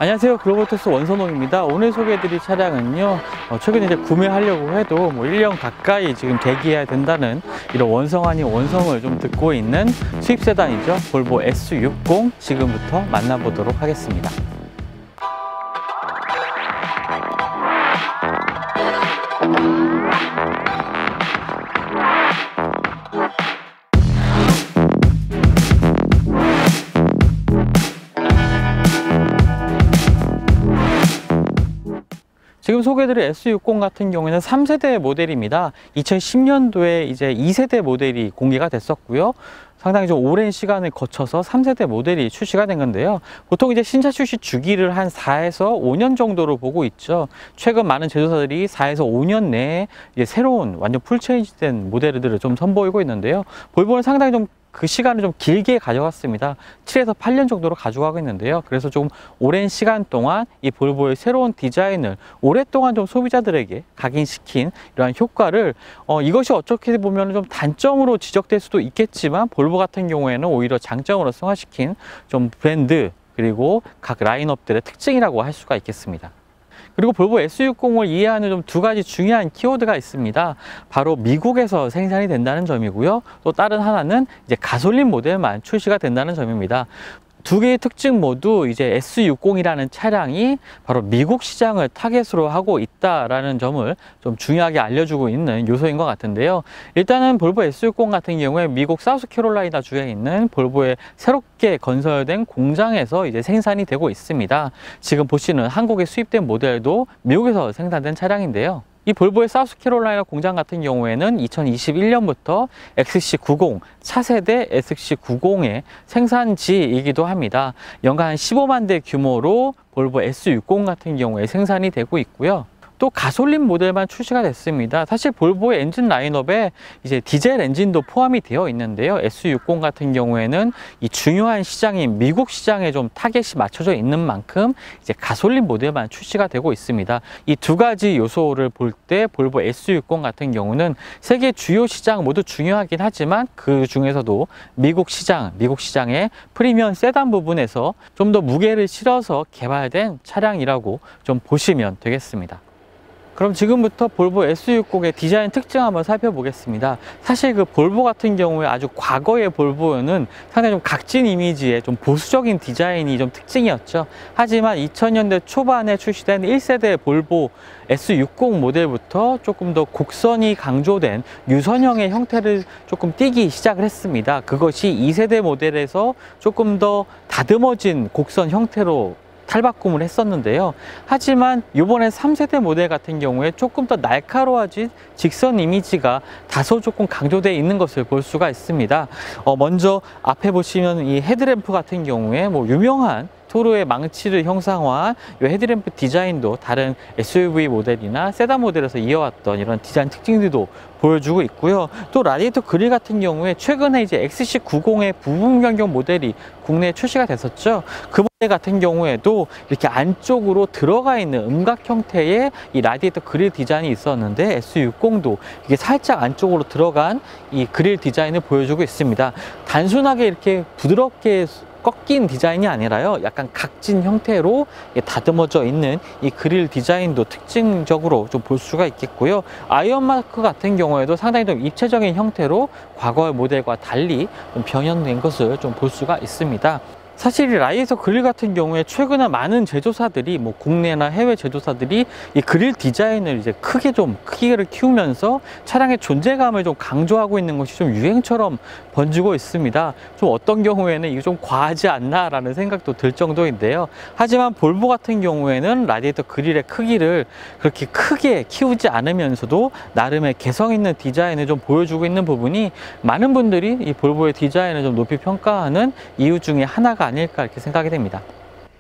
안녕하세요, 글로벌토스 원선홍입니다. 오늘 소개해드릴 차량은요, 최근에 이제 구매하려고 해도 1년 가까이 지금 대기해야 된다는 이런 원성 아닌 원성을 좀 듣고 있는 수입 세단이죠. 볼보 S60 지금부터 만나보도록 하겠습니다. 지금 소개해드릴 S60 같은 경우에는 3세대 모델입니다. 2010년도에 이제 2세대 모델이 공개가 됐었고요. 상당히 좀 오랜 시간을 거쳐서 3세대 모델이 출시가 된 건데요. 보통 이제 신차 출시 주기를 한 4에서 5년 정도로 보고 있죠. 최근 많은 제조사들이 4에서 5년 내에 이제 새로운 완전 풀 체인지된 모델들을 좀 선보이고 있는데요. 볼보는 상당히 좀 그 시간을 좀 길게 가져갔습니다. 7에서 8년 정도로 가져가고 있는데요. 그래서 좀 오랜 시간 동안 이 볼보의 새로운 디자인을 오랫동안 좀 소비자들에게 각인시킨 이러한 효과를 이것이 어떻게 보면 좀 단점으로 지적될 수도 있겠지만 볼보 같은 경우에는 오히려 장점으로 승화시킨 좀 브랜드 그리고 각 라인업들의 특징이라고 할 수가 있겠습니다. 그리고 볼보 S60을 이해하는 좀 두 가지 중요한 키워드가 있습니다. 바로 미국에서 생산이 된다는 점이고요. 또 다른 하나는 이제 가솔린 모델만 출시가 된다는 점입니다. 두 개의 특징 모두 이제 S60이라는 차량이 바로 미국 시장을 타겟으로 하고 있다라는 점을 좀 중요하게 알려주고 있는 요소인 것 같은데요. 일단은 볼보 S60 같은 경우에 미국 사우스캐롤라이나 주에 있는 볼보의 새롭게 건설된 공장에서 이제 생산이 되고 있습니다. 지금 보시는 한국에 수입된 모델도 미국에서 생산된 차량인데요. 이 볼보의 사우스캐롤라이나 공장 같은 경우에는 2021년부터 XC90, 차세대 XC90의 생산지이기도 합니다. 연간 한 15만 대 규모로 볼보 S60 같은 경우에 생산이 되고 있고요. 또 가솔린 모델만 출시가 됐습니다. 사실 볼보의 엔진 라인업에 이제 디젤 엔진도 포함이 되어 있는데요. S60 같은 경우에는 이 중요한 시장인 미국 시장에 좀 타겟이 맞춰져 있는 만큼 이제 가솔린 모델만 출시가 되고 있습니다. 이 두 가지 요소를 볼 때 볼보 S60 같은 경우는 세계 주요 시장 모두 중요하긴 하지만 그 중에서도 미국 시장의 프리미엄 세단 부분에서 좀 더 무게를 실어서 개발된 차량이라고 좀 보시면 되겠습니다. 그럼 지금부터 볼보 S60의 디자인 특징 한번 살펴보겠습니다. 사실 그 볼보 같은 경우에 아주 과거의 볼보는 상당히 좀 각진 이미지의 좀 보수적인 디자인이 좀 특징이었죠. 하지만 2000년대 초반에 출시된 1세대 볼보 S60 모델부터 조금 더 곡선이 강조된 유선형의 형태를 조금 띠기 시작을 했습니다. 그것이 2세대 모델에서 조금 더 다듬어진 곡선 형태로 탈바꿈을 했었는데요. 하지만 이번에 3세대 모델 같은 경우에 조금 더 날카로워진 직선 이미지가 다소 조금 강조되어 있는 것을 볼 수가 있습니다. 먼저 앞에 보시면 이 헤드램프 같은 경우에 유명한 토르의 망치를 형상화한 이 헤드램프 디자인도 다른 SUV 모델이나 세단 모델에서 이어왔던 이런 디자인 특징들도 보여주고 있고요. 또 라디에이터 그릴 같은 경우에 최근에 이제 XC90의 부분 변경 모델이 국내에 출시가 됐었죠. 그 모델 같은 경우에도 이렇게 안쪽으로 들어가 있는 음각 형태의 이 라디에이터 그릴 디자인이 있었는데 S60도 이게 살짝 안쪽으로 들어간 이 그릴 디자인을 보여주고 있습니다. 단순하게 이렇게 부드럽게 꺾인 디자인이 아니라요, 약간 각진 형태로 다듬어져 있는 이 그릴 디자인도 특징적으로 좀 볼 수가 있겠고요. 아이언마크 같은 경우에도 상당히 좀 입체적인 형태로 과거의 모델과 달리 좀 변형된 것을 좀 볼 수가 있습니다. 사실 이 라디에이터 그릴 같은 경우에 최근에 많은 제조사들이 국내나 해외 제조사들이 이 그릴 디자인을 이제 크기를 키우면서 차량의 존재감을 좀 강조하고 있는 것이 좀 유행처럼 번지고 있습니다. 좀 어떤 경우에는 이게 좀 과하지 않나라는 생각도 들 정도인데요. 하지만 볼보 같은 경우에는 라디에이터 그릴의 크기를 그렇게 크게 키우지 않으면서도 나름의 개성 있는 디자인을 좀 보여주고 있는 부분이 많은 분들이 이 볼보의 디자인을 좀 높이 평가하는 이유 중에 하나가 아닐까 이렇게 생각이 됩니다.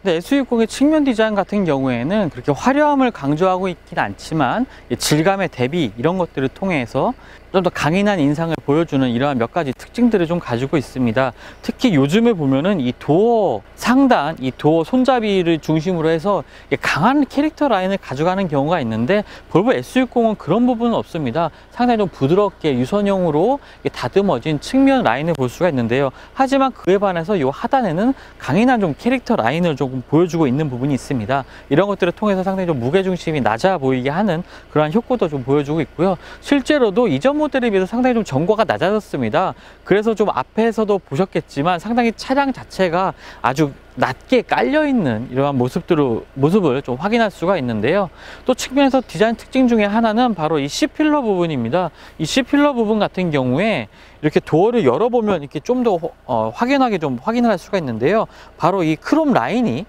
근데 S60의 측면 디자인 같은 경우에는 그렇게 화려함을 강조하고 있긴 않지만 질감의 대비 이런 것들을 통해서 좀 더 강인한 인상을 보여주는 이러한 몇 가지 특징들을 좀 가지고 있습니다. 특히 요즘에 보면은 이 도어 상단, 이 도어 손잡이를 중심으로 해서 강한 캐릭터 라인을 가져가는 경우가 있는데 볼보 S60은 그런 부분은 없습니다. 상당히 좀 부드럽게 유선형으로 다듬어진 측면 라인을 볼 수가 있는데요. 하지만 그에 반해서 이 하단에는 강인한 좀 캐릭터 라인을 조금 보여주고 있는 부분이 있습니다. 이런 것들을 통해서 상당히 좀 무게중심이 낮아 보이게 하는 그러한 효과도 좀 보여주고 있고요. 실제로도 이전 모델에 비해서 상당히 좀 전과가 낮아졌습니다. 그래서 좀 앞에서도 보셨겠지만 상당히 차량 자체가 아주 낮게 깔려있는 이러한 모습을 좀 확인할 수가 있는데요. 또 측면에서 디자인 특징 중에 하나는 바로 이 C필러 부분입니다. 이 C필러 부분 같은 경우에 이렇게 도어를 열어보면 이렇게 좀 더 확연하게 좀 확인을 할 수가 있는데요. 바로 이 크롬 라인이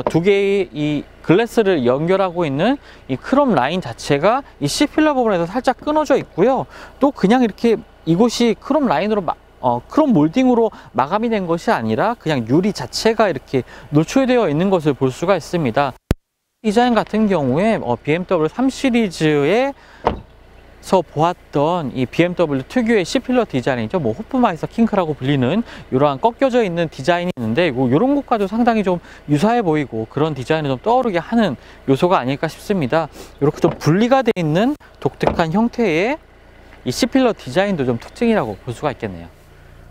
두 개의 이 글래스를 연결하고 있는 이 크롬 라인 자체가 이 C필러 부분에서 살짝 끊어져 있고요. 또 그냥 이렇게 이곳이 크롬 라인으로 크롬 몰딩으로 마감이 된 것이 아니라 그냥 유리 자체가 이렇게 노출되어 있는 것을 볼 수가 있습니다. 디자인 같은 경우에 BMW 3 시리즈에서 보았던 이 BMW 특유의 C필러 디자인이죠. 뭐 호프마이스터 킹크라고 불리는 이러한 꺾여져 있는 디자인이 있는데 이런 것과도 상당히 좀 유사해 보이고 그런 디자인을 좀 떠오르게 하는 요소가 아닐까 싶습니다. 이렇게 좀 분리가 되어 있는 독특한 형태의 이 C필러 디자인도 좀 특징이라고 볼 수가 있겠네요.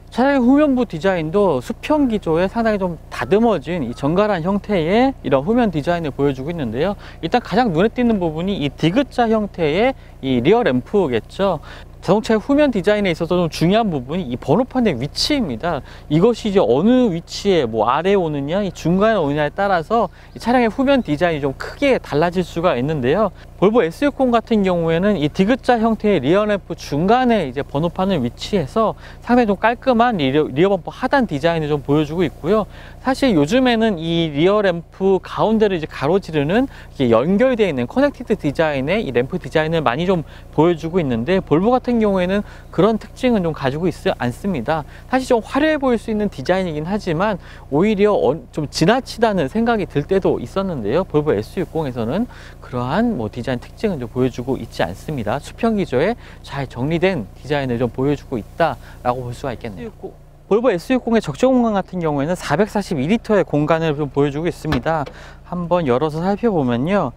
차량의 후면부 디자인도 수평 기조에 상당히 좀 다듬어진 이 정갈한 형태의 이런 후면 디자인을 보여주고 있는데요. 일단 가장 눈에 띄는 부분이 이 디귿자 형태의 이 리어 램프겠죠. 자동차의 후면 디자인에 있어서 좀 중요한 부분이 이 번호판의 위치입니다. 이것이 이제 어느 위치에 뭐 아래에 오느냐, 이 중간에 오느냐에 따라서 이 차량의 후면 디자인이 좀 크게 달라질 수가 있는데요. 볼보 S60 같은 경우에는 이 디귿자 형태의 리어 램프 중간에 이제 번호판을 위치해서 상당히 좀 깔끔한 리어 범퍼 하단 디자인을 좀 보여주고 있고요. 사실 요즘에는 이 리어 램프 가운데를 이제 가로지르는 연결되어 있는 커넥티드 디자인의 이 램프 디자인을 많이 좀 보여주고 있는데 볼보 같은 경우에는 그런 특징은 좀 가지고 있지 않습니다. 사실 좀 화려해 보일 수 있는 디자인이긴 하지만 오히려 좀 지나치다는 생각이 들 때도 있었는데요. 볼보 S60에서는 그러한 뭐 디자인 특징은 좀 보여주고 있지 않습니다. 수평 기조에 잘 정리된 디자인을 좀 보여주고 있다라고 볼 수가 있겠네요. 볼보 S60의 적재 공간 같은 경우에는 442리터의 공간을 좀 보여주고 있습니다. 한번 열어서 살펴보면요.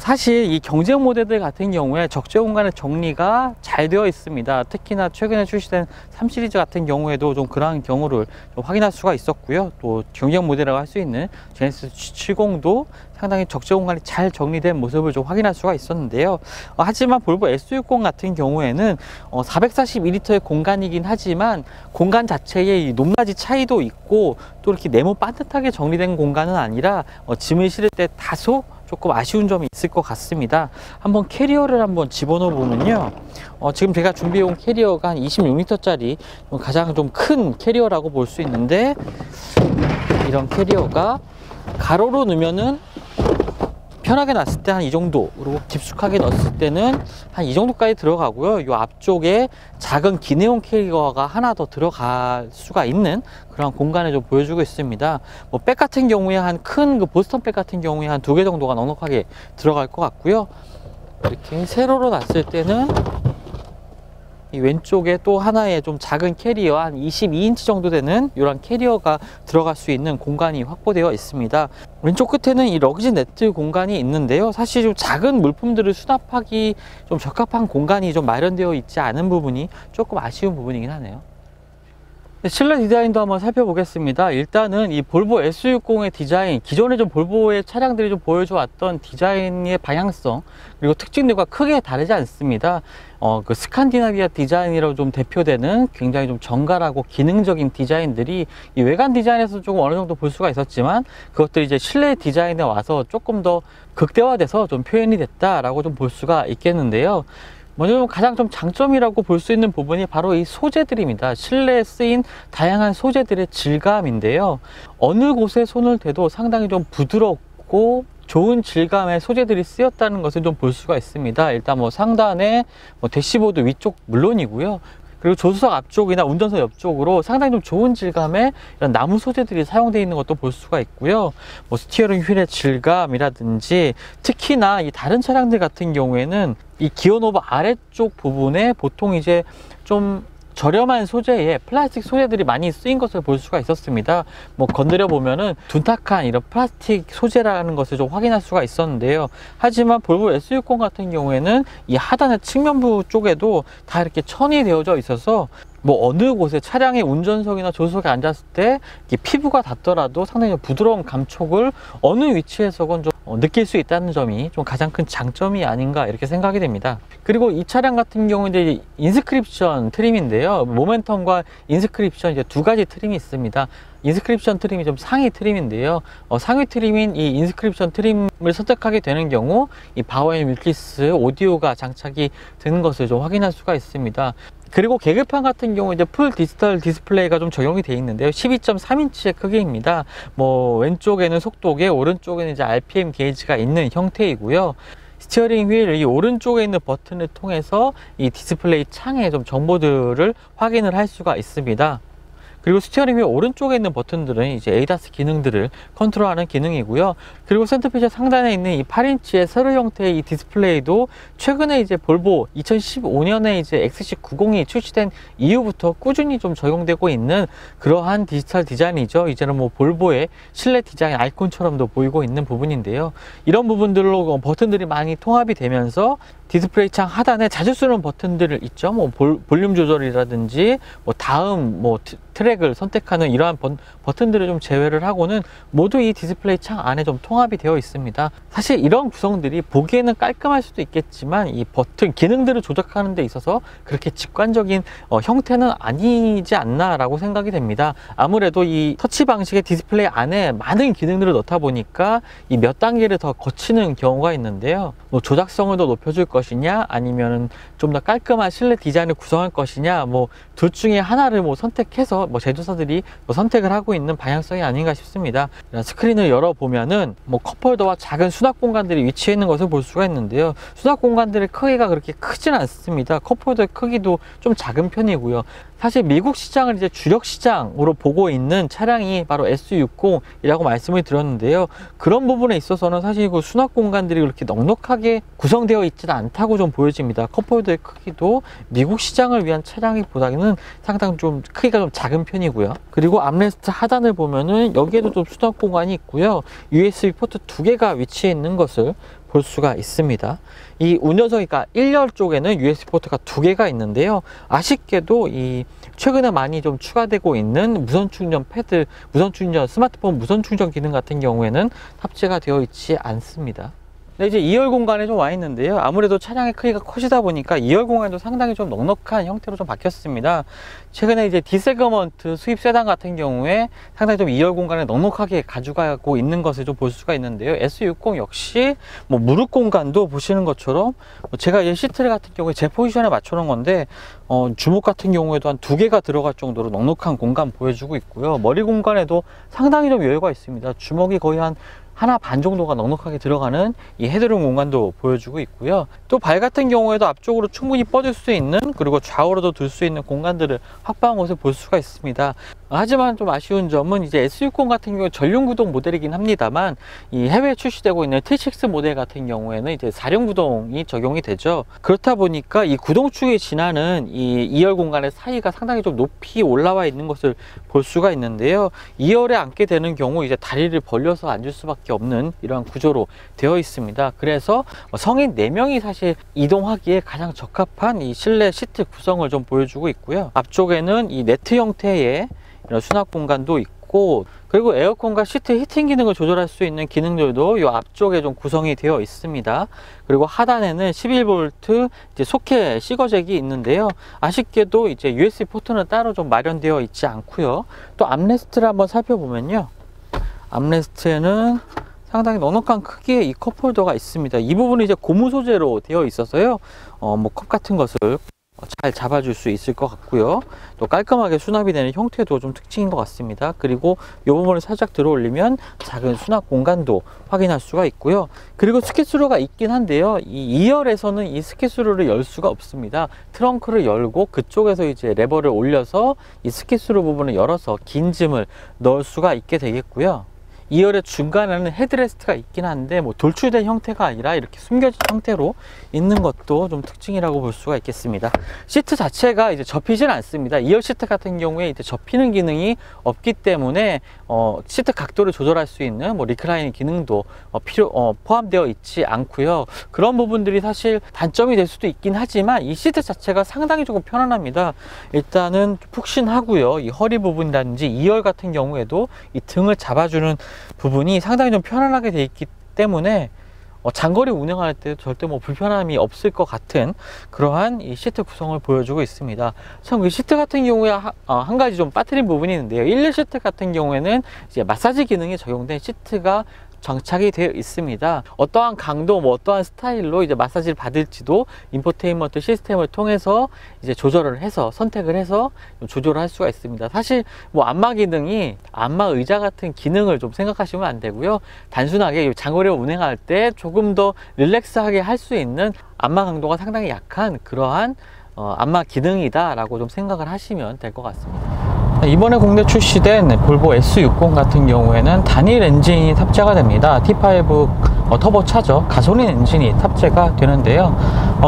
사실 이 경쟁 모델들 같은 경우에 적재 공간의 정리가 잘 되어 있습니다. 특히나 최근에 출시된 3 시리즈 같은 경우에도 좀 그러한 경우를 좀 확인할 수가 있었고요. 또 경쟁 모델이라고 할 수 있는 제네시스 G70도 상당히 적재 공간이 잘 정리된 모습을 좀 확인할 수가 있었는데요. 하지만 볼보 S60 같은 경우에는 442리터의 공간이긴 하지만 공간 자체의 높낮이 차이도 있고 또 이렇게 네모 반듯하게 정리된 공간은 아니라 짐을 실을 때 다소 조금 아쉬운 점이 있을 것 같습니다. 한번 캐리어를 한번 집어넣어 보면요. 지금 제가 준비해 온 캐리어가 한 26리터짜리 가장 좀 큰 캐리어라고 볼 수 있는데 이런 캐리어가 가로로 넣으면은 편하게 놨을 때 한 이 정도, 그리고 깊숙하게 넣었을 때는 한 이 정도까지 들어가고요. 이 앞쪽에 작은 기내용 캐리어가 하나 더 들어갈 수가 있는 그런 공간을 좀 보여주고 있습니다. 뭐 백 같은 경우에 한 큰 그 보스턴 백 같은 경우에 한 2개 정도가 넉넉하게 들어갈 것 같고요. 이렇게 세로로 놨을 때는 이 왼쪽에 또 하나의 좀 작은 캐리어 한 22인치 정도 되는 이런 캐리어가 들어갈 수 있는 공간이 확보되어 있습니다. 왼쪽 끝에는 이 러기지 네트 공간이 있는데요. 사실 좀 작은 물품들을 수납하기 좀 적합한 공간이 좀 마련되어 있지 않은 부분이 조금 아쉬운 부분이긴 하네요. 실내 디자인도 한번 살펴보겠습니다. 일단은 이 볼보 S60의 디자인, 기존의 좀 볼보의 차량들이 좀 보여줘 왔던 디자인의 방향성 그리고 특징들과 크게 다르지 않습니다. 그 스칸디나비아 디자인이라고 좀 대표되는 굉장히 좀 정갈하고 기능적인 디자인들이 이 외관 디자인에서 조금 어느 정도 볼 수가 있었지만 그것들이 이제 실내 디자인에 와서 조금 더 극대화돼서 좀 표현이 됐다라고 좀 볼 수가 있겠는데요. 먼저 가장 좀 장점이라고 볼 수 있는 부분이 바로 이 소재들입니다. 실내에 쓰인 다양한 소재들의 질감인데요. 어느 곳에 손을 대도 상당히 좀 부드럽고 좋은 질감의 소재들이 쓰였다는 것을 좀 볼 수가 있습니다. 일단 뭐 상단에 뭐 대시보드 위쪽 물론이고요. 그리고 조수석 앞쪽이나 운전석 옆쪽으로 상당히 좀 좋은 질감의 이런 나무 소재들이 사용되어 있는 것도 볼 수가 있고요. 뭐 스티어링 휠의 질감이라든지 특히나 이 다른 차량들 같은 경우에는 이 기어노브 아래쪽 부분에 보통 이제 좀 저렴한 소재의 플라스틱 소재들이 많이 쓰인 것을 볼 수가 있었습니다. 뭐 건드려 보면은 둔탁한 이런 플라스틱 소재라는 것을 좀 확인할 수가 있었는데요. 하지만 볼보 S60 같은 경우에는 이 하단의 측면부 쪽에도 다 이렇게 천이 되어져 있어서 뭐 어느 곳에 차량의 운전석이나 조수석에 앉았을 때 피부가 닿더라도 상당히 좀 부드러운 감촉을 어느 위치에서건 좀 느낄 수 있다는 점이 좀 가장 큰 장점이 아닌가 이렇게 생각이 됩니다. 그리고 이 차량 같은 경우는 이제 인스크립션 트림인데요. 모멘텀과 인스크립션 이제 두 가지 트림이 있습니다. 인스크립션 트림이 좀 상위 트림인데요. 상위 트림인 이 인스크립션 트림을 선택하게 되는 경우 이 바우앤 윌키스 오디오가 장착이 되는 것을 좀 확인할 수가 있습니다. 그리고 계기판 같은 경우 이제 풀 디지털 디스플레이가 좀 적용이 되어 있는데요. 12.3인치의 크기입니다. 뭐 왼쪽에는 속도계, 오른쪽에는 이제 RPM 게이지가 있는 형태이고요. 스티어링 휠 이 오른쪽에 있는 버튼을 통해서 이 디스플레이 창에 좀 정보들을 확인을 할 수가 있습니다. 그리고 스티어링 휠 오른쪽에 있는 버튼들은 이제 ADAS 기능들을 컨트롤하는 기능이고요. 그리고 센터페시아 상단에 있는 이 8인치의 세로 형태의 이 디스플레이도 최근에 이제 볼보 2015년에 이제 XC90이 출시된 이후부터 꾸준히 좀 적용되고 있는 그러한 디지털 디자인이죠. 이제는 뭐 볼보의 실내 디자인 아이콘처럼도 보이고 있는 부분인데요. 이런 부분들로 버튼들이 많이 통합이 되면서 디스플레이 창 하단에 자주 쓰는 버튼들을 있죠. 뭐 볼륨 조절이라든지 뭐 다음 뭐 트랙을 선택하는 이러한 버튼들을 좀 제외를 하고는 모두 이 디스플레이 창 안에 좀 통합이 되어 있습니다. 사실 이런 구성들이 보기에는 깔끔할 수도 있겠지만 이 버튼 기능들을 조작하는 데 있어서 그렇게 직관적인 형태는 아니지 않나 라고 생각이 됩니다. 아무래도 이 터치 방식의 디스플레이 안에 많은 기능들을 넣다 보니까 이 몇 단계를 더 거치는 경우가 있는데요. 뭐 조작성을 더 높여줄 것이냐 아니면 좀 더 깔끔한 실내 디자인을 구성할 것이냐 뭐 둘 중에 하나를 뭐 선택해서 뭐 제조사들이 뭐 선택을 하고 있는 방향성이 아닌가 싶습니다. 스크린을 열어보면은 뭐 컵홀더와 작은 수납 공간들이 위치해 있는 것을 볼 수가 있는데요. 수납 공간들의 크기가 그렇게 크지는 않습니다. 컵홀더의 크기도 좀 작은 편이고요. 사실 미국 시장을 이제 주력 시장으로 보고 있는 차량이 바로 S60이라고 말씀을 드렸는데요. 그런 부분에 있어서는 사실 그 수납 공간들이 그렇게 넉넉하게 구성되어 있지는 않다고 좀 보여집니다. 컵홀더의 크기도 미국 시장을 위한 차량이보다는 상당히 좀 크기가 좀 작은 편이고요. 그리고 암레스트 하단을 보면은 여기에도 좀 수납 공간이 있고요. USB 포트 2개가 위치해 있는 것을 볼 수가 있습니다. 이 운전석이니까 1열 쪽에는 USB 포트가 2개가 있는데요. 아쉽게도 이 최근에 많이 좀 추가되고 있는 무선 충전 패드, 무선 충전, 스마트폰 무선 충전 기능 같은 경우에는 탑재가 되어 있지 않습니다. 네, 이제 2열 공간에 좀 와 있는데요. 아무래도 차량의 크기가 커지다 보니까 2열 공간도 상당히 좀 넉넉한 형태로 좀 바뀌었습니다. 최근에 이제 D세그먼트 수입 세단 같은 경우에 상당히 좀 2열 공간을 넉넉하게 가져가고 있는 것을 좀 볼 수가 있는데요. S60 역시 뭐 무릎 공간도 보시는 것처럼 제가 이 시트 같은 경우에 제 포지션에 맞춰 놓은 건데 주먹 같은 경우에도 한 2개가 들어갈 정도로 넉넉한 공간 보여주고 있고요. 머리 공간에도 상당히 좀 여유가 있습니다. 주먹이 거의 한 하나 반 정도가 넉넉하게 들어가는 이 헤드룸 공간도 보여주고 있고요. 또 발 같은 경우에도 앞쪽으로 충분히 뻗을 수 있는, 그리고 좌우로도 둘 수 있는 공간들을 확보한 것을 볼 수가 있습니다. 하지만 좀 아쉬운 점은 이제 S60 같은 경우 전륜 구동 모델이긴 합니다만 이 해외에 출시되고 있는 T6 모델 같은 경우에는 이제 4륜 구동이 적용이 되죠. 그렇다 보니까 이 구동축이 지나는 이 2열 공간의 사이가 상당히 좀 높이 올라와 있는 것을 볼 수가 있는데요. 2열에 앉게 되는 경우 이제 다리를 벌려서 앉을 수밖에 없는 이러한 구조로 되어 있습니다. 그래서 성인 4명이 사실 이동하기에 가장 적합한 이 실내 시트 구성을 좀 보여주고 있고요. 앞쪽에는 이 네트 형태의 이런 수납 공간도 있고, 그리고 에어컨과 시트 히팅 기능을 조절할 수 있는 기능들도 이 앞쪽에 좀 구성이 되어 있습니다. 그리고 하단에는 11V 이제 소켓 시거잭이 있는데요. 아쉽게도 이제 USB 포트는 따로 좀 마련되어 있지 않고요. 또 암레스트를 한번 살펴보면요. 암레스트에는 상당히 넉넉한 크기의 이 컵홀더가 있습니다. 이 부분은 이제 고무 소재로 되어 있어서요. 뭐 컵 같은 것을 잘 잡아줄 수 있을 것 같고요. 또 깔끔하게 수납이 되는 형태도 좀 특징인 것 같습니다. 그리고 이 부분을 살짝 들어 올리면 작은 수납 공간도 확인할 수가 있고요. 그리고 스키스루가 있긴 한데요, 이 2열에서는 이 스키스루를 열 수가 없습니다. 트렁크를 열고 그쪽에서 이제 레버를 올려서 이 스키스루 부분을 열어서 긴 짐을 넣을 수가 있게 되겠고요. 2열의 중간에는 헤드레스트가 있긴 한데 뭐 돌출된 형태가 아니라 이렇게 숨겨진 형태로 있는 것도 좀 특징이라고 볼 수가 있겠습니다. 시트 자체가 이제 접히진 않습니다. 2열 시트 같은 경우에 이제 접히는 기능이 없기 때문에 시트 각도를 조절할 수 있는 뭐 리클라이닝 기능도 포함되어 있지 않고요. 그런 부분들이 사실 단점이 될 수도 있긴 하지만 이 시트 자체가 상당히 조금 편안합니다. 일단은 푹신하고요. 이 허리 부분이라든지 2열 같은 경우에도 이 등을 잡아주는 부분이 상당히 좀 편안하게 되어 있기 때문에 장거리 운행할 때 절대 뭐 불편함이 없을 것 같은 그러한 이 시트 구성을 보여주고 있습니다. 참 그 시트 같은 경우에 한 가지 좀 빠뜨린 부분이 있는데요. 1열 시트 같은 경우에는 이제 마사지 기능이 적용된 시트가 장착이 되어 있습니다. 어떠한 강도, 뭐 어떠한 스타일로 이제 마사지를 받을지도 인포테인먼트 시스템을 통해서 이제 조절을 해서 선택을 해서 조절을 할 수가 있습니다. 사실 뭐 안마 기능이 안마 의자 같은 기능을 좀 생각하시면 안 되고요. 단순하게 장거리 운행할 때 조금 더 릴렉스하게 할 수 있는 안마 강도가 상당히 약한 그러한 안마 기능이다 라고 좀 생각을 하시면 될 것 같습니다. 이번에 국내 출시된 볼보 S60 같은 경우에는 단일 엔진이 탑재가 됩니다. T5 터보차저 가솔린 엔진이 탑재가 되는데요.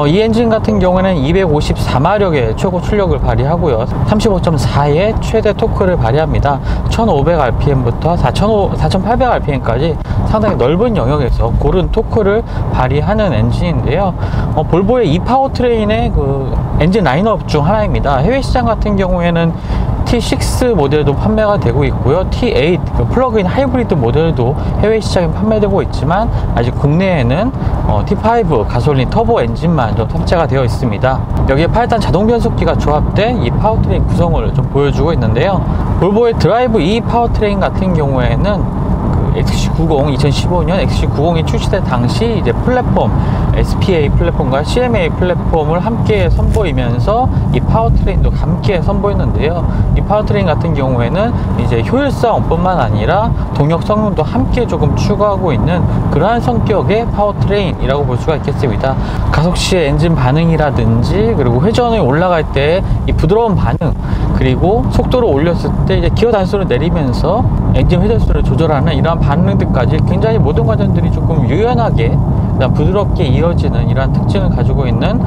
이 엔진 같은 경우에는 254마력의 최고 출력을 발휘하고요. 35.4의 최대 토크를 발휘합니다. 1500rpm부터 4800rpm까지 상당히 넓은 영역에서 고른 토크를 발휘하는 엔진인데요. 볼보의 이 파워트레인의 그 엔진 라인업 중 하나입니다. 해외 시장 같은 경우에는 T6 모델도 판매가 되고 있고요. T8 플러그인 하이브리드 모델도 해외 시장에 판매되고 있지만 아직 국내에는 T5 가솔린 터보 엔진만 좀 탑재가 되어 있습니다. 여기에 8단 자동 변속기가 조합된 이 파워트레인 구성을 좀 보여주고 있는데요. 볼보의 드라이브 E 파워트레인 같은 경우에는 XC90, 2015년 XC90이 출시된 당시 이제 플랫폼 SPA 플랫폼과 CMA 플랫폼을 함께 선보이면서 이 파워트레인도 함께 선보였는데요. 이 파워트레인 같은 경우에는 이제 효율성뿐만 아니라 동력 성능도 함께 조금 추가하고 있는 그러한 성격의 파워트레인이라고 볼 수가 있겠습니다. 가속 시의 엔진 반응이라든지 그리고 회전이 올라갈 때 이 부드러운 반응, 그리고 속도를 올렸을 때 이제 기어 단수를 내리면서 엔진 회전수를 조절하는 이러한 반응들까지 굉장히 모든 과정들이 조금 유연하게 부드럽게 이어지는 이러한 특징을 가지고 있는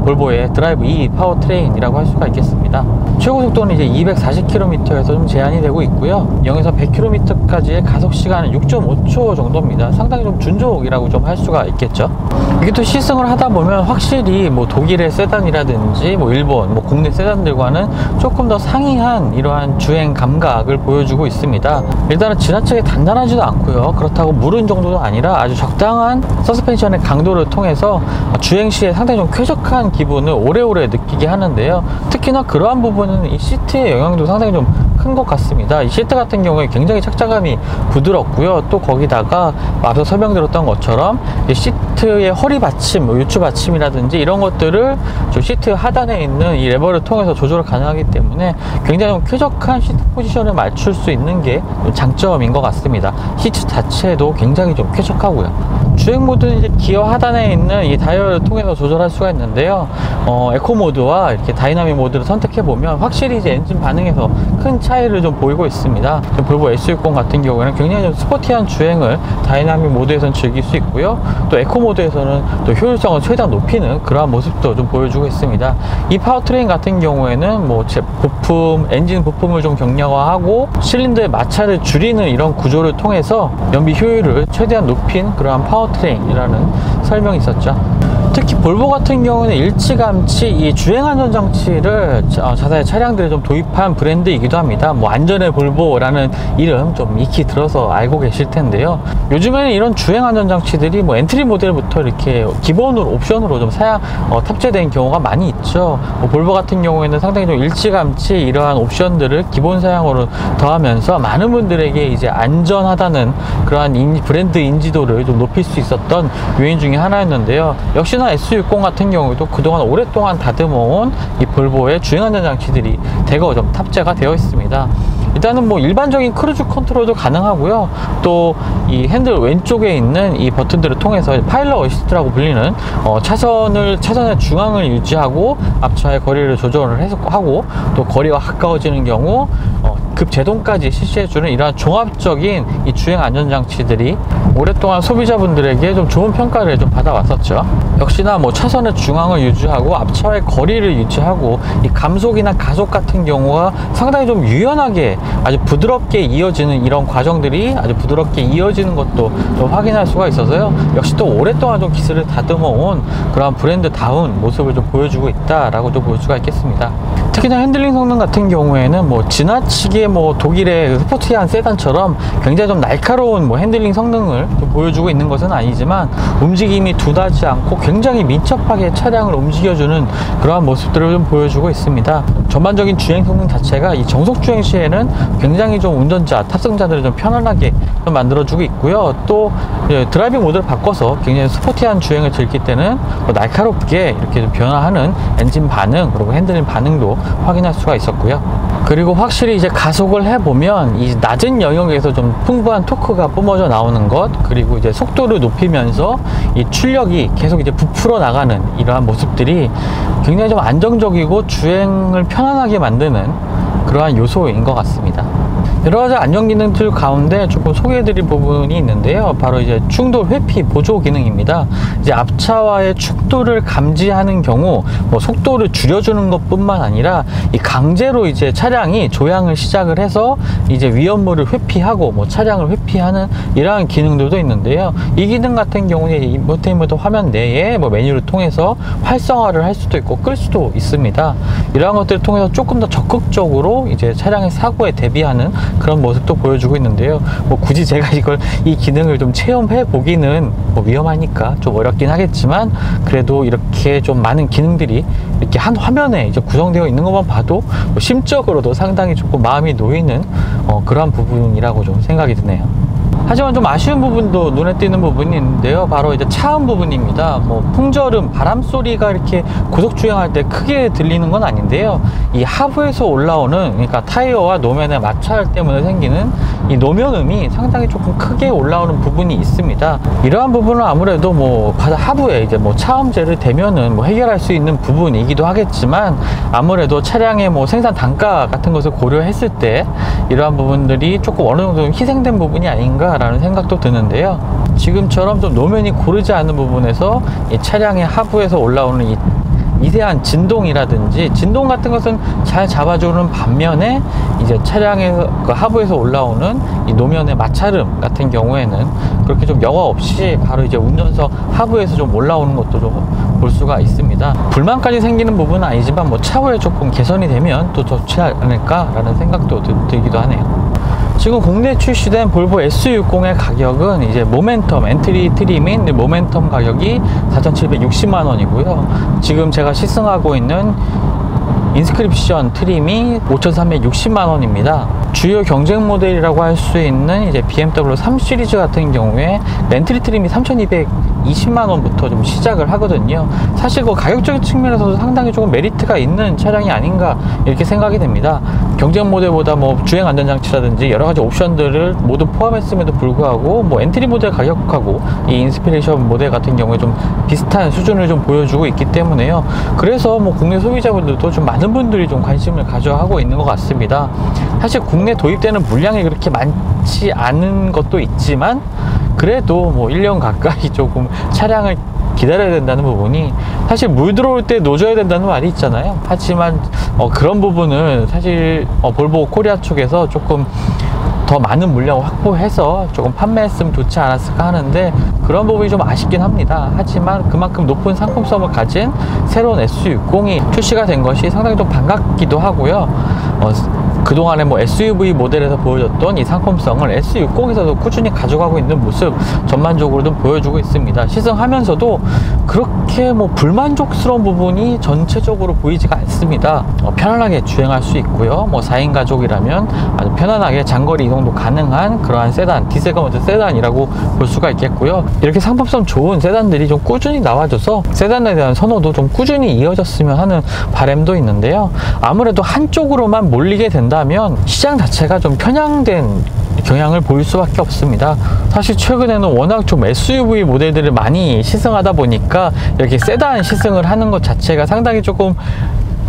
볼보의 드라이브 E 파워트레인이라고 할 수가 있겠습니다. 최고 속도는 이제 240km에서 좀 제한이 되고 있고요. 0에서 100km까지의 가속 시간은 6.5초 정도입니다. 상당히 좀 준족이라고 좀 할 수가 있겠죠. 이게 또 시승을 하다 보면 확실히 뭐 독일의 세단이라든지 뭐 일본, 뭐 국내 세단들과는 조금 더 상이한 이러한 주행 감각을 보여주고 있습니다. 일단은 지나치게 단단하지도 않고요. 그렇다고 무른 정도도 아니라 아주 적당한 서스펜션의 강도를 통해서 주행 시에 상당히 좀 쾌적한 기분을 오래오래 느끼게 하는데요. 특히나 그러한 부분은 이 시트의 영향도 상당히 좀 큰 것 같습니다. 이 시트 같은 경우에 굉장히 착자감이 부드럽고요. 또 거기다가 앞서 설명드렸던 것처럼 이 시트의 허리 받침, 요추 받침이라든지 이런 것들을 시트 하단에 있는 이 레버를 통해서 조절을 가능하기 때문에 굉장히 좀 쾌적한 시트 포지션을 맞출 수 있는 게 장점인 것 같습니다. 시트 자체도 굉장히 좀 쾌적하고요. 주행 모드는 이제 기어 하단에 있는 이 다이얼을 통해서 조절할 수가 있는데요. 에코 모드와 이렇게 다이나믹 모드를 선택해 보면 확실히 이제 엔진 반응에서 큰 차이를 좀 보이고 있습니다. 볼보 S60 같은 경우에는 굉장히 좀 스포티한 주행을 다이나믹 모드에서는 즐길 수 있고요. 또 에코 모드에서는 또 효율성을 최대한 높이는 그러한 모습도 좀 보여주고 있습니다. 이 파워트레인 같은 경우에는 뭐 부품, 엔진 부품을 좀 경량화하고 실린더의 마찰을 줄이는 이런 구조를 통해서 연비 효율을 최대한 높인 그러한 파워트레인이라는 설명이 있었죠. 특히 볼보 같은 경우는 일찌감치 이 주행안전장치를 자사의 차량들에 좀 도입한 브랜드이기도 합니다. 뭐 안전의 볼보라는 이름 좀 익히 들어서 알고 계실 텐데요. 요즘에는 이런 주행안전장치들이 뭐 엔트리 모델부터 이렇게 기본으로 옵션으로 좀 탑재된 경우가 많이 있죠. 뭐 볼보 같은 경우에는 상당히 좀 일찌감치 이러한 옵션들을 기본 사양으로 더하면서 많은 분들에게 이제 안전하다는 그러한 브랜드 인지도를 좀 높일 수 있었던 요인 중에 하나였는데요. 역시나 역시나 S60 같은 경우도 그동안 오랫동안 다듬어온 이 볼보의 주행 안전장치들이 대거 좀 탑재가 되어 있습니다. 일단은 뭐 일반적인 크루즈 컨트롤도 가능하고요. 또 이 핸들 왼쪽에 있는 이 버튼들을 통해서 파일럿 어시스트라고 불리는 차선의 중앙을 유지하고 앞차의 거리를 조절을 하고 또 거리가 가까워지는 경우 급제동까지 실시해주는 이러한 종합적인 이 주행 안전장치들이 오랫동안 소비자분들에게 좀 좋은 평가를 좀 받아왔었죠. 역시나 뭐 차선의 중앙을 유지하고 앞차의 거리를 유지하고 이 감속이나 가속 같은 경우가 상당히 좀 유연하게 아주 부드럽게 이어지는 이런 과정들이 아주 부드럽게 이어지는 것도 좀 확인할 수가 있어서요. 역시 또 오랫동안 좀 기술을 다듬어 온 그런 브랜드다운 모습을 좀 보여주고 있다라고 좀 볼 수가 있겠습니다. 특히나 핸들링 성능 같은 경우에는 뭐 지나치게 뭐 독일의 스포티한 세단처럼 굉장히 좀 날카로운 뭐 핸들링 성능을 좀 보여주고 있는 것은 아니지만 움직임이 둔하지 않고 굉장히 민첩하게 차량을 움직여주는 그러한 모습들을 좀 보여주고 있습니다. 전반적인 주행 성능 자체가 이 정속 주행 시에는 굉장히 좀 운전자, 탑승자들을 좀 편안하게 좀 만들어주고 있고요. 또 드라이빙 모드를 바꿔서 굉장히 스포티한 주행을 즐길 때는 날카롭게 이렇게 좀 변화하는 엔진 반응 그리고 핸들링 반응도 확인할 수가 있었고요. 그리고 확실히 이제 가속을 해보면 이 낮은 영역에서 좀 풍부한 토크가 뿜어져 나오는 것, 그리고 이제 속도를 높이면서 이 출력이 계속 이제 부풀어 나가는 이러한 모습들이 굉장히 좀 안정적이고 주행을 편안하게 만드는 그러한 요소인 것 같습니다. 여러 가지 안전 기능들 가운데 조금 소개해드릴 부분이 있는데요. 바로 이제 충돌 회피 보조 기능입니다. 이제 앞차와의 충돌을 감지하는 경우 뭐 속도를 줄여주는 것뿐만 아니라 이 강제로 이제 차량이 조향을 시작을 해서 이제 위험물을 회피하고 뭐 차량을 회피하는 이러한 기능들도 있는데요. 이 기능 같은 경우는 인포테인먼트 화면 내에 뭐 메뉴를 통해서 활성화를 할 수도 있고 끌 수도 있습니다. 이러한 것들을 통해서 조금 더 적극적으로 이제 차량의 사고에 대비하는 그런 모습도 보여주고 있는데요. 뭐 굳이 제가 이 기능을 좀 체험해 보기는 뭐 위험하니까 좀 어렵긴 하겠지만 그래도 이렇게 좀 많은 기능들이 이렇게 한 화면에 이제 구성되어 있는 것만 봐도 뭐 심적으로도 상당히 조금 마음이 놓이는 그러한 부분이라고 좀 생각이 드네요. 하지만 좀 아쉬운 부분도 눈에 띄는 부분이 있는데요. 바로 이제 차음 부분입니다. 뭐 풍절음, 바람 소리가 이렇게 고속 주행할 때 크게 들리는 건 아닌데요. 이 하부에서 올라오는, 그러니까 타이어와 노면의 마찰 때문에 생기는 이 노면음이 상당히 조금 크게 올라오는 부분이 있습니다. 이러한 부분은 아무래도 뭐 하부에 이제 뭐 차음제를 대면은 뭐 해결할 수 있는 부분이기도 하겠지만 아무래도 차량의 뭐 생산 단가 같은 것을 고려했을 때 이러한 부분들이 조금 어느 정도 희생된 부분이 아닌가 라는 생각도 드는데요. 지금처럼 좀 노면이 고르지 않은 부분에서 이 차량의 하부에서 올라오는 이 미세한 진동이라든지 진동 같은 것은 잘 잡아주는 반면에 이제 차량의 그 하부에서 올라오는 이 노면의 마찰음 같은 경우에는 그렇게 좀 여과 없이 바로 이제 운전석 하부에서 좀 올라오는 것도 좀 볼 수가 있습니다. 불만까지 생기는 부분은 아니지만 뭐 차후에 조금 개선이 되면 또 좋지 않을까라는 생각도 들기도 하네요. 지금 국내 출시된 볼보 S60의 가격은 이제 모멘텀 엔트리 트림인 모멘텀 가격이 4,760만 원이고요. 지금 제가 시승하고 있는 인스크립션 트림이 5,360만 원입니다. 주요 경쟁 모델이라고 할 수 있는 이제 BMW 3 시리즈 같은 경우에 엔트리 트림이 3,220만 원부터 좀 시작을 하거든요. 사실 그 가격적인 측면에서도 상당히 조금 메리트가 있는 차량이 아닌가 이렇게 생각이 됩니다. 경쟁 모델보다 뭐 주행 안전장치라든지 여러 가지 옵션들을 모두 포함했음에도 불구하고 뭐 엔트리 모델 가격하고 이 인스피레이션 모델 같은 경우에 좀 비슷한 수준을 좀 보여주고 있기 때문에요. 그래서 뭐 국내 소비자분들도 좀 많은 분들이 좀 관심을 가져하고 있는 것 같습니다. 사실 국내 도입되는 물량이 그렇게 많지 않은 것도 있지만 그래도 뭐 1년 가까이 조금 차량을 기다려야 된다는 부분이 사실 물 들어올 때 놓줘야 된다는 말이 있잖아요. 하지만 그런 부분은 사실 볼보 코리아 쪽에서 조금 더 많은 물량을 확보해서 조금 판매했으면 좋지 않았을까 하는데 그런 부분이 좀 아쉽긴 합니다. 하지만 그만큼 높은 상품성을 가진 새로운 S60이 출시가 된 것이 상당히 좀 반갑기도 하고요. 그동안에 뭐 SUV 모델에서 보여줬던 이 상품성을 S60에서도 꾸준히 가져가고 있는 모습 전반적으로 좀 보여주고 있습니다. 시승하면서도 그렇게 뭐 불만족스러운 부분이 전체적으로 보이지가 않습니다. 편안하게 주행할 수 있고요. 뭐 4인 가족이라면 아주 편안하게 장거리 이동도 가능한 그러한 세단, 디세그먼트 세단이라고 볼 수가 있겠고요. 이렇게 상품성 좋은 세단들이 좀 꾸준히 나와줘서 세단에 대한 선호도 좀 꾸준히 이어졌으면 하는 바람도 있는데요. 아무래도 한쪽으로만 몰리게 된다면 시장 자체가 좀 편향된 경향을 보일 수밖에 없습니다. 사실 최근에는 워낙 좀 SUV 모델들을 많이 시승하다 보니까 이렇게 세단 시승을 하는 것 자체가 상당히 조금,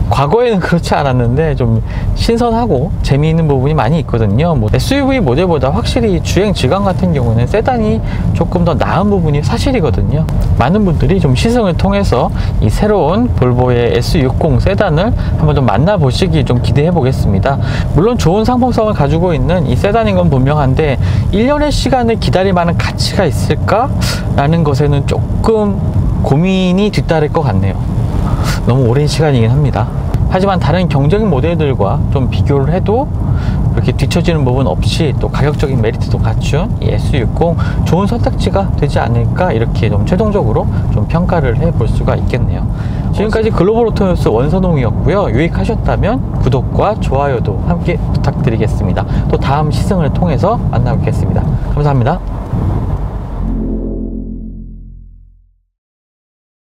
과거에는 그렇지 않았는데 좀 신선하고 재미있는 부분이 많이 있거든요. 뭐 SUV 모델보다 확실히 주행 질감 같은 경우는 세단이 조금 더 나은 부분이 사실이거든요. 많은 분들이 좀 시승을 통해서 이 새로운 볼보의 S60 세단을 한번 좀 만나보시기 좀 기대해 보겠습니다. 물론 좋은 상품성을 가지고 있는 이 세단인 건 분명한데 1년의 시간을 기다릴 만한 가치가 있을까? 라는 것에는 조금 고민이 뒤따를 것 같네요. 너무 오랜 시간이긴 합니다. 하지만 다른 경쟁 모델들과 좀 비교를 해도 그렇게 뒤처지는 부분 없이 또 가격적인 메리트도 갖춘 이 S60 좋은 선택지가 되지 않을까, 이렇게 좀 최종적으로 좀 평가를 해볼 수가 있겠네요. 지금까지 글로벌 오토뉴스 원선홍이었고요. 유익하셨다면 구독과 좋아요도 함께 부탁드리겠습니다. 또 다음 시승을 통해서 만나뵙겠습니다. 감사합니다.